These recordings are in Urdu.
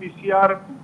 PCR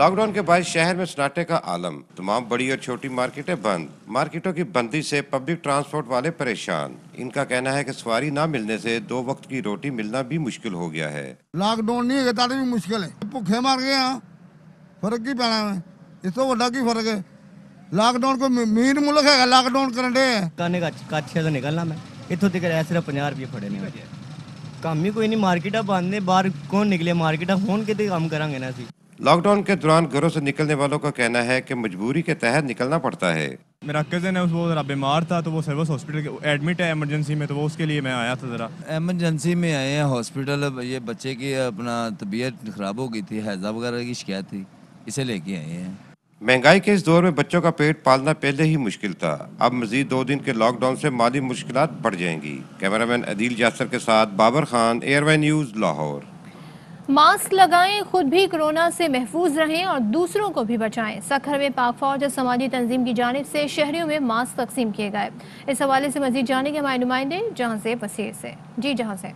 لاک ڈاؤن کے باعث شہر میں سناٹے کا عالم، تمام بڑی اور چھوٹی مارکیٹیں بند، مارکیٹوں کی بندی سے پبلک ٹرانسپورٹ والے پریشان۔ ان کا کہنا ہے کہ سواری نہ ملنے سے 2 وقت کی روٹی ملنا بھی مشکل ہو گیا ہے۔ لاک ڈاؤن نہیں ہے بھی مشکل ہے، بھوکے مار گئے ہاں، فرق کی پینا ہے، اس تو بڑا کی فرق ہے۔ لاک ڈاؤن کو مین ملک ہے، لاک ڈاؤن کرنے کانے کا کاچھے سے نکلنا میں اتوں تک صرف 50 روپے پڑے نہیں، کام ہی کوئی نہیں، مارکیٹاں بند نے، باہر کون نکلے، مارکیٹاں ہون کتے کام کریں گے نا اسی۔ لاک ڈاؤن کے دوران گھروں سے نکلنے والوں کا کہنا ہے کہ مجبوری کے تحت نکلنا پڑتا ہے۔ میرا کزن ہے، وہ ذرا بیمار تھا تو وہ سروس ہاسپٹل ایڈمٹ ہے ایمرجنسی میں، تو وہ اس کے لیے میں آیا تھا۔ ذرا ایمرجنسی میں آئے ہیں ہاسپٹل، یہ بچے کی اپنا طبیعت خراب ہو گئی تھی، ہیضہ وغیرہ کی شکایت تھی، اسے لے کے آئے ہیں۔ مہنگائی کے اس دور میں بچوں کا پیٹ پالنا پہلے ہی مشکل تھا، اب مزید 2 دن کے لاک ڈاؤن سے مالی مشکلات بڑھ جائیں گی۔ کیمرامین عدیل جاسر کے ساتھ Babar Khan, air way news, Lahore. Mask لگائیں، خود بھی کورونا سے محفوظ رہیں اور دوسروں کو بھی بچائیں۔ سکھر میں پاک فوج اور سماجی تنظیم کی جانب سے شہریوں میں ماسک تقسیم کیے گئے۔ اس حوالے سے مزید جانیں گے ہمارے نمائندے جہاں سے بصیر سے۔ جی جہاں سے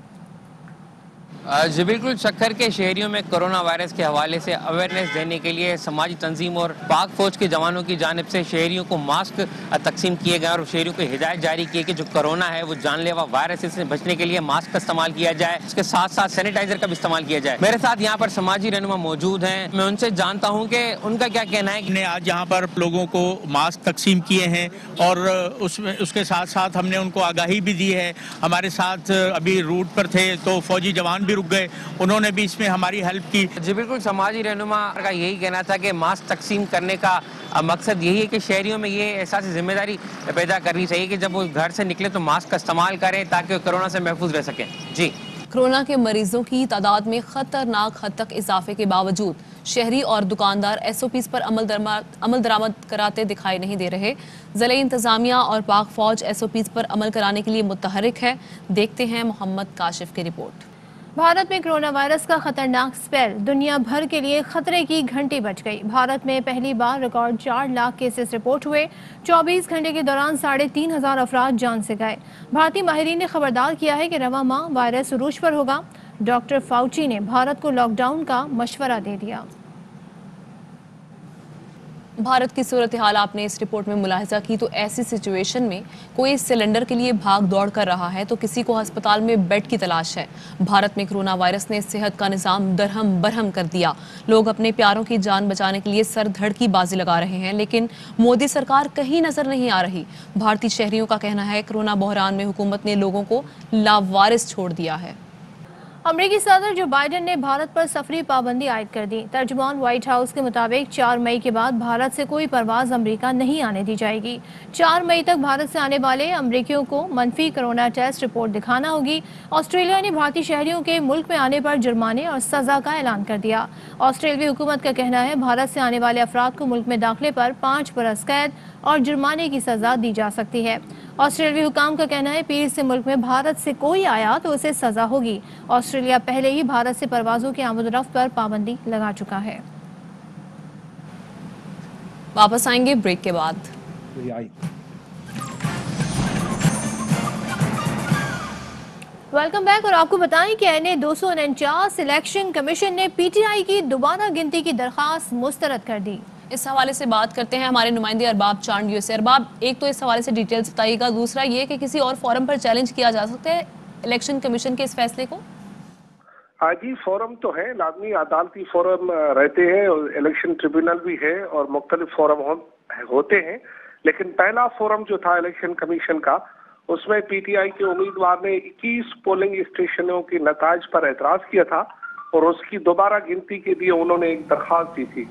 جی بالکل، سکھر کے شہریوں میں کرونا وائرس کے حوالے سے اویئرنیس دینے کے لیے سماجی تنظیم اور پاک فوج کے جوانوں کی جانب سے شہریوں کو ماسک تقسیم کیے گئے اور شہریوں کو ہدایت جاری کی کہ جو کرونا ہے وہ جان لیوا وائرس سے بچنے کے لیے ماسک کا استعمال کیا جائے، اس کے ساتھ ساتھ سینیٹائزر کا بھی استعمال کیا جائے۔ میرے ساتھ یہاں پر سماجی رہنما موجود ہیں، میں ان سے جانتا ہوں کہ ان کا کیا کہنا ہے۔ ہم نے آج یہاں پر لوگوں کو ماسک تقسیم کیے ہیں اور اس کے ساتھ ساتھ ہم نے ان کو آگاہی بھی دی ہے۔ ہمارے ساتھ ابھی روٹ پر تھے تو فوجی جوان بھی رک گئے، انہوں نے بھی اس میں ہماری ہیلپ کی۔ جی بالکل، سماجی رہنما کا یہی کہنا تھا کہ ماسک تقسیم کرنے کا مقصد یہی ہے کہ شہریوں میں یہ احساس ذمہ داری پیدا کرنی چاہیے کہ جب وہ گھر سے نکلے تو ماسک کا استعمال کریں تاکہ کرونا سے محفوظ رہ سکیں۔ جی، کورونا کے مریضوں کی تعداد میں خطرناک حد تک اضافے کے باوجود شہری اور دکاندار ایس او پیز پر عمل درآمد کراتے دکھائی نہیں دے رہے۔ ضلعی انتظامیہ اور پاک فوج ایس او پیز پر عمل کرانے کے لیے متحرک ہے۔ دیکھتے ہیں محمد کاشف کی رپورٹ۔ بھارت میں کرونا وائرس کا خطرناک اسپیل دنیا بھر کے لیے خطرے کی گھنٹی بج گئی۔ بھارت میں پہلی بار ریکارڈ 4 لاکھ کیسز رپورٹ ہوئے۔ 24 گھنٹے کے دوران 3,500 افراد جان سے گئے۔ بھارتی ماہرین نے خبردار کیا ہے کہ رواں ماہ وائرس عروج پر ہوگا۔ ڈاکٹر فاؤچی نے بھارت کو لاک ڈاؤن کا مشورہ دے دیا۔ بھارت کی صورتحال آپ نے اس رپورٹ میں ملاحظہ کی تو ایسی سچویشن میں کوئی سلنڈر کے لیے بھاگ دوڑ کر رہا ہے تو کسی کو ہسپتال میں بیڈ کی تلاش ہے۔ بھارت میں کرونا وائرس نے صحت کا نظام درہم برہم کر دیا۔ لوگ اپنے پیاروں کی جان بچانے کے لیے سر دھڑ کی بازی لگا رہے ہیں، لیکن مودی سرکار کہیں نظر نہیں آ رہی۔ بھارتی شہریوں کا کہنا ہے کرونا بحران میں حکومت نے لوگوں کو لاوارث چھوڑ دیا ہے۔ امریکی صدر جو بائیڈن نے بھارت پر سفری پابندی عائد کر دی۔ ترجمان وائٹ ہاؤس کے مطابق 4 مئی کے بعد بھارت سے کوئی پرواز امریکہ نہیں آنے دی جائے گی۔ 4 مئی تک بھارت سے آنے والے امریکیوں کو منفی کرونا ٹیسٹ رپورٹ دکھانا ہوگی۔ آسٹریلیا نے بھارتی شہریوں کے ملک میں آنے پر جرمانے اور سزا کا اعلان کر دیا۔ آسٹریلوی حکومت کا کہنا ہے بھارت سے آنے والے افراد کو ملک میں داخلے پر 5 برس قید اور جرمانے کی سزا دی جا سکتی ہے۔ آسٹریلوی حکام کا کہنا ہے پیر سے ملک میں بھارت سے کوئی آیا تو اسے سزا ہوگی۔ آسٹریلیا پہلے ہی بھارت سے پروازوں کے آمد و رفت پر پابندی لگا چکا ہے۔ واپس آئیں گے بریک کے بعد۔ ویلکم بیک، اور آپ کو بتائیں کہ این اے 249 الیکشن کمیشن نے پی ٹی آئی کی دوبارہ گنتی کی درخواست مسترد کر دی۔ اس حوالے سے بات کرتے ہیں ہمارے نمائندے ارباب چاند یو سے۔ ارباب، ایک تو اس حوالے سے ڈیٹیلز بتائیے گا، دوسرا یہ کہ کسی اور فورم پر چیلنج کیا جا سکتا ہے الیکشن کمیشن کے اس فیصلے کو؟ جی، فورم تو ہے، لازمی عدالتی فورم رہتے ہیں، الیکشن ٹریبیونل بھی ہے اور مختلف فورم ہوتے ہیں، لیکن پہلا فورم جو تھا الیکشن کمیشن کا، اس میں پی ٹی آئی کے امیدوار نے 21 پولنگ اسٹیشنوں کے نتائج پر اعتراض کیا تھا اور اس کی دوبارہ گنتی کے لیے انہوں نے ایک درخواست دی تھی،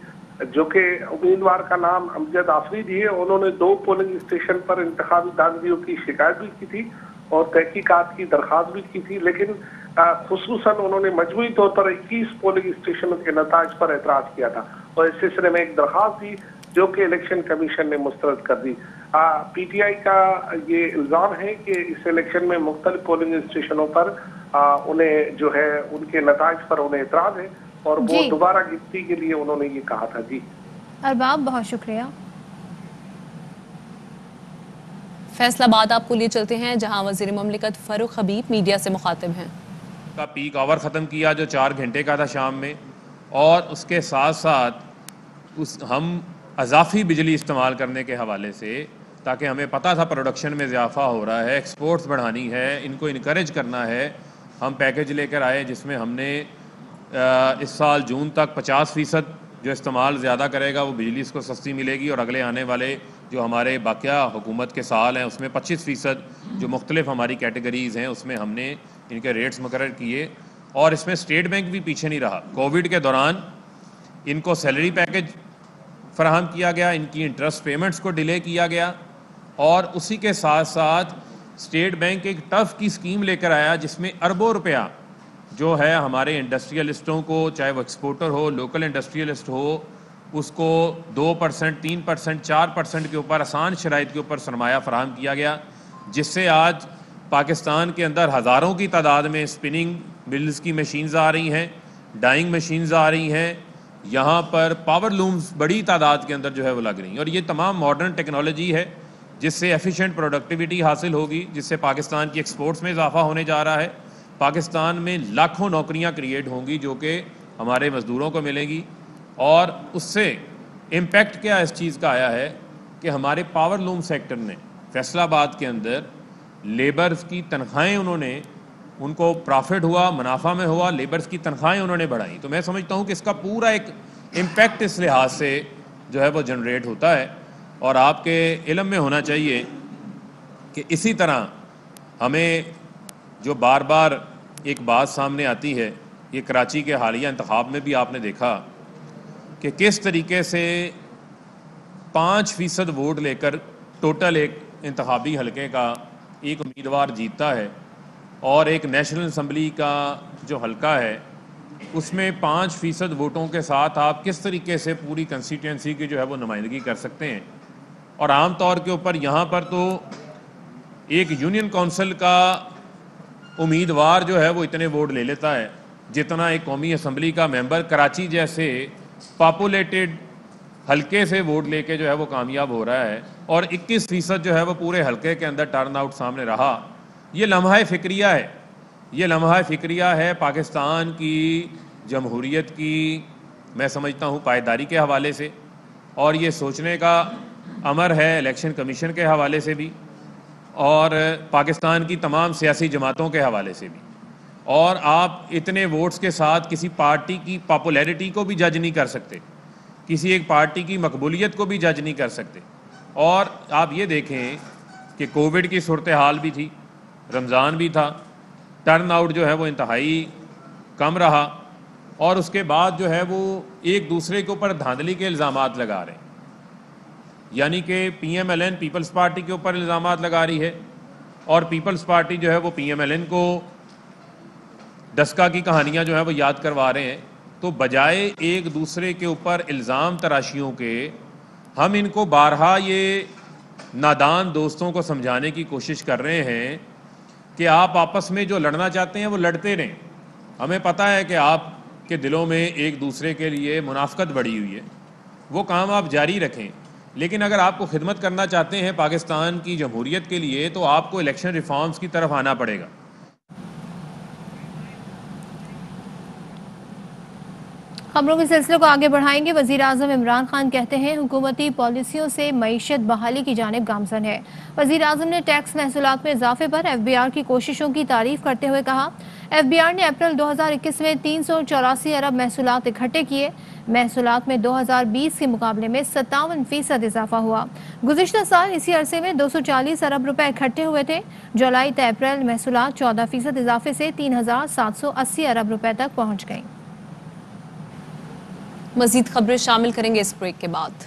جو کہ امیدوار کا نام امجد آفریدی ہے۔ انہوں نے 2 پولنگ اسٹیشن پر انتخابی دھاندلیوں کی شکایت بھی کی تھی اور تحقیقات کی درخواست بھی کی تھی، لیکن خصوصاً انہوں نے مجموعی طور پر 21 پولنگ اسٹیشنوں کے نتائج پر اعتراض کیا تھا اور اس سلسلے میں ایک درخواست دی جو کہ الیکشن کمیشن نے مسترد کر دی۔ پی ٹی آئی کا یہ الزام ہے کہ اس الیکشن میں مختلف پولنگ اسٹیشنوں پر انہیں جو ہے ان کے نتائج پر انہیں اعتراض ہے اور وہ دوبارہ گنتی کے لیے انہوں نے یہ کہا تھا۔ جی ارباب، بہت شکریہ۔ فیصلہ آباد آپ کو لیے چلتے ہیں جہاں وزیر مملکت فاروق حبیب میڈیا سے مخاطب ہیں۔ کا پیک آور ختم کیا جو 4 گھنٹے کا تھا شام میں، اور اس کے ساتھ ساتھ ہم اضافی بجلی استعمال کرنے کے حوالے سے، تاکہ ہمیں پتہ تھا پروڈکشن میں اضافہ ہو رہا ہے، ایکسپورٹس بڑھانی ہے، ان کو انکریج کرنا ہے، ہم پیکج لے کر آئے جس میں ہم نے اس سال جون تک 50% جو استعمال زیادہ کرے گا وہ بجلی اس کو سستی ملے گی، اور اگلے آنے والے جو ہمارے باقیہ حکومت کے سال ہیں اس میں 25% جو مختلف ہماری کیٹیگریز ہیں اس میں ہم نے ان کے ریٹس مقرر کیے. اور اس میں اسٹیٹ بینک بھی پیچھے نہیں رہا. کووڈ کے دوران ان کو سیلری پیکج فراہم کیا گیا، ان کی انٹرسٹ پیمنٹس کو ڈیلے کیا گیا، اور اسی کے ساتھ ساتھ اسٹیٹ بینک ایک ٹف کی اسکیم لے کر آیا جس میں اربوں روپیہ جو ہے ہمارے انڈسٹریلسٹوں کو، چاہے وہ ایکسپورٹر ہو، لوکل انڈسٹریلسٹ ہو، اس کو 2%، 3%، 4% کے اوپر آسان شرائط کے اوپر سرمایہ فراہم کیا گیا، جس سے آج پاکستان کے اندر ہزاروں کی تعداد میں اسپننگ ملز کی مشینز آ رہی ہیں، ڈائنگ مشینز آ رہی ہیں، یہاں پر پاور لومز بڑی تعداد کے اندر جو ہے وہ لگ رہی ہیں، اور یہ تمام ماڈرن ٹیکنالوجی ہے جس سے ایفیشینٹ پروڈکٹیوٹی حاصل ہوگی، جس سے پاکستان کی ایکسپورٹس میں اضافہ ہونے جا رہا ہے. پاکستان میں لاکھوں نوکریاں کریٹ ہوں گی جو کہ ہمارے مزدوروں کو ملے گی. اور اس سے امپیکٹ کیا اس چیز کا آیا ہے کہ ہمارے پاور لوم سیکٹر نے فیصل آباد کے اندر لیبرز کی تنخواہیں ان کو پرافٹ ہوا، منافع میں ہوا، لیبرز کی تنخواہیں انہوں نے بڑھائیں. تو میں سمجھتا ہوں کہ اس کا پورا ایک امپیکٹ اس لحاظ سے جو ہے وہ جنریٹ ہوتا ہے. اور آپ کے علم میں ہونا چاہیے کہ اسی طرح ہمیں جو بار بار ایک بات سامنے آتی ہے، یہ کراچی کے حالیہ انتخاب میں بھی آپ نے دیکھا کہ کس طریقے سے 5% ووٹ لے کر ٹوٹل ایک انتخابی حلقے کا ایک امیدوار جیتتا ہے، اور ایک نیشنل اسمبلی کا جو حلقہ ہے اس میں 5% ووٹوں کے ساتھ آپ کس طریقے سے پوری کنسٹیٹوئنسی کی جو ہے وہ نمائندگی کر سکتے ہیں. اور عام طور کے اوپر یہاں پر تو ایک یونین کونسل کا امیدوار جو ہے وہ اتنے ووٹ لے لیتا ہے جتنا ایک قومی اسمبلی کا ممبر کراچی جیسے پاپولیٹڈ حلقے سے ووٹ لے کے جو ہے وہ کامیاب ہو رہا ہے. اور 21% جو ہے وہ پورے حلقے کے اندر ٹرن آؤٹ سامنے رہا. یہ لمحہ فکریہ ہے، یہ لمحہ فکریہ ہے پاکستان کی جمہوریت کی، میں سمجھتا ہوں پائیداری کے حوالے سے، اور یہ سوچنے کا امر ہے الیکشن کمیشن کے حوالے سے بھی، اور پاکستان کی تمام سیاسی جماعتوں کے حوالے سے بھی. اور آپ اتنے ووٹس کے ساتھ کسی پارٹی کی پاپولیرٹی کو بھی جج نہیں کر سکتے، کسی ایک پارٹی کی مقبولیت کو بھی جج نہیں کر سکتے. اور آپ یہ دیکھیں کہ کووڈ کی صورتحال بھی تھی، رمضان بھی تھا، ٹرن آؤٹ جو ہے وہ انتہائی کم رہا، اور اس کے بعد جو ہے وہ ایک دوسرے کے اوپر دھاندلی کے الزامات لگا رہے ہیں. یعنی کہ P M L N Peoples Party کے اوپر الزامات لگا رہی ہے، اور پیپلز پارٹی جو ہے وہ پی ایم ایل این کو ڈسکا کی کہانیاں جو ہیں وہ یاد کروا رہے ہیں. تو بجائے ایک دوسرے کے اوپر الزام تراشیوں کے، ہم ان کو بارہا یہ نادان دوستوں کو سمجھانے کی کوشش کر رہے ہیں کہ آپ آپس میں جو لڑنا چاہتے ہیں وہ لڑتے رہیں. ہمیں پتہ ہے کہ آپ کے دلوں میں ایک دوسرے کے لیے منافقت بڑھی ہوئی ہے، وہ کام آپ جاری رکھیں. لیکن اگر آپ کو خدمت کرنا چاہتے ہیں پاکستان کی جمہوریت کے لیے تو آپ کو الیکشن ریفارمز کی طرف آنا پڑے گا. خبروں کے سلسلے کو آگے بڑھائیں گے. وزیر اعظم عمران خان کہتے ہیں حکومتی پالیسیوں سے معیشت بحالی کی جانب گامزن ہے. وزیر اعظم نے ٹیکس محصولات میں اضافے پر ایف بی آر کی کوششوں کی تعریف کرتے ہوئے کہا ایف بی آر نے اپریل 2021 میں 384 ارب محصولات اکٹھے کیے. محصولات میں 2020 کے مقابلے میں 57% اضافہ ہوا. گزشتہ سال اسی عرصے میں 240 ارب روپے اکٹھے ہوئے تھے. جولائی تا اپریل محصولات 14% اضافے سے 3780 ارب روپے تک پہنچ گئیں. مزید خبریں شامل کریں گے اس بریک کے بعد.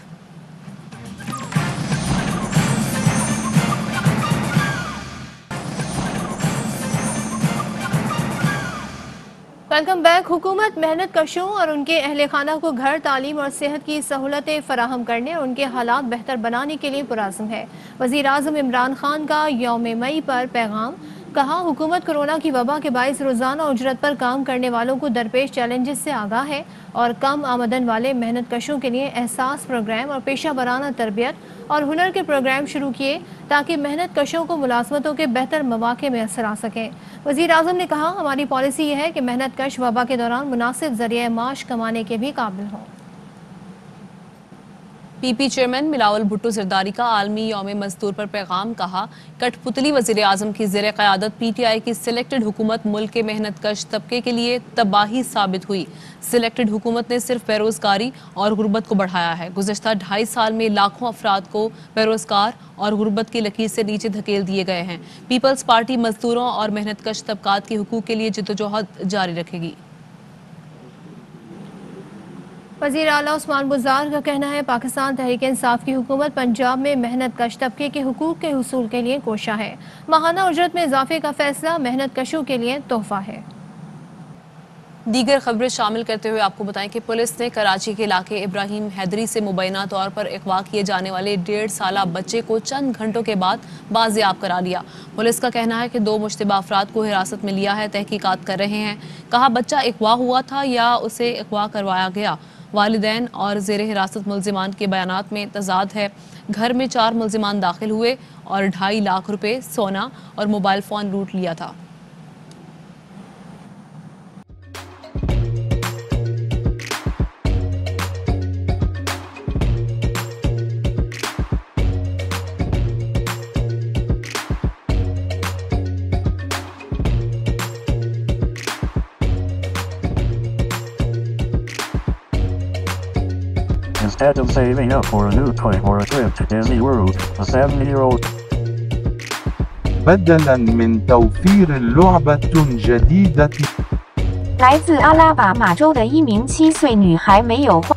Welcome back. حکومت محنت کشوں اور ان کے اہل خانہ کو گھر، تعلیم اور صحت کی سہولتیں فراہم کرنے اور ان کے حالات بہتر بنانے کے لیے پرعزم ہے. وزیر اعظم عمران خان کا یوم مئی پر پیغام. کہا حکومت کرونا کی وبا کے باعث روزانہ اجرت پر کام کرنے والوں کو درپیش چیلنجز سے آگاہ ہے اور کم آمدن والے محنت کشوں کے لیے احساس پروگرام اور پیشہ ورانہ تربیت اور ہنر کے پروگرام شروع کیے تاکہ محنت کشوں کو ملازمتوں کے بہتر مواقع میسر آ سکیں. وزیر اعظم نے کہا ہماری پالیسی یہ ہے کہ محنت کش وبا کے دوران مناسب ذریعہ معاش کمانے کے بھی قابل ہوں. پی پی چیئرمین بلاول بھٹو زرداری کا عالمی یوم مزدور پر پیغام، کہا کٹھ پتلی وزیر اعظم کی زیر قیادت پی ٹی آئی کی سلیکٹڈ حکومت ملک کے محنت کش طبقے کے لیے تباہی ثابت ہوئی۔ سلیکٹڈ حکومت نے صرف بے روزگاری اور غربت کو بڑھایا ہے۔ گزشتہ 2.5 سال میں لاکھوں افراد کو بے روزگار اور غربت کی لکیر سے نیچے دھکیل دیے گئے ہیں۔ پیپلز پارٹی مزدوروں اور محنت کش طبقات کے حقوق کے لیے جدوجہد جاری رکھے گی۔ وزیر اعلیٰ عثمان بزدار کا کہنا ہے پاکستان تحریک انصاف کی حکومت پنجاب میں محنت کش طبقے کے حقوق کے حصول کے لیے کوشاں ہے۔ ماہانہ اجرت میں اضافے کا فیصلہ محنت کشوں کے لیے تحفہ ہے۔ دیگر خبریں شامل کرتے ہوئے آپ کو بتائیں کہ پولیس نے کراچی کے علاقے ابراہیم حیدری سے مبینہ طور پر اغوا کیے جانے والے 1.5 سالہ بچے کو چند گھنٹوں کے بعد بازیاب کرا لیا۔ پولیس کا کہنا ہے کہ 2 مشتبہ افراد کو حراست میں لیا ہے، تحقیقات کر رہے ہیں۔ کہا بچہ اغوا ہوا تھا یا اسے اغوا کروایا گیا۔ والدین اور زیر حراست ملزمان کے بیانات میں تضاد ہے۔ گھر میں 4 ملزمان داخل ہوئے اور 2.5 لاکھ روپے، سونا اور موبائل فون لوٹ لیا تھا۔ Instead of saving up for a new toy or a trip to Disney World, a 7-year-old بدلاً من توفير لعبة جديدة 来自阿拉巴马州的一名7岁女孩没有花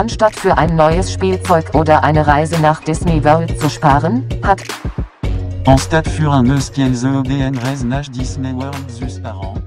Anstatt für ein neues Spielzeug oder eine Reise nach Disney World zu sparen, hat Anstatt für un neus Spielzeug oder eine Reise nach Disney World zu sparen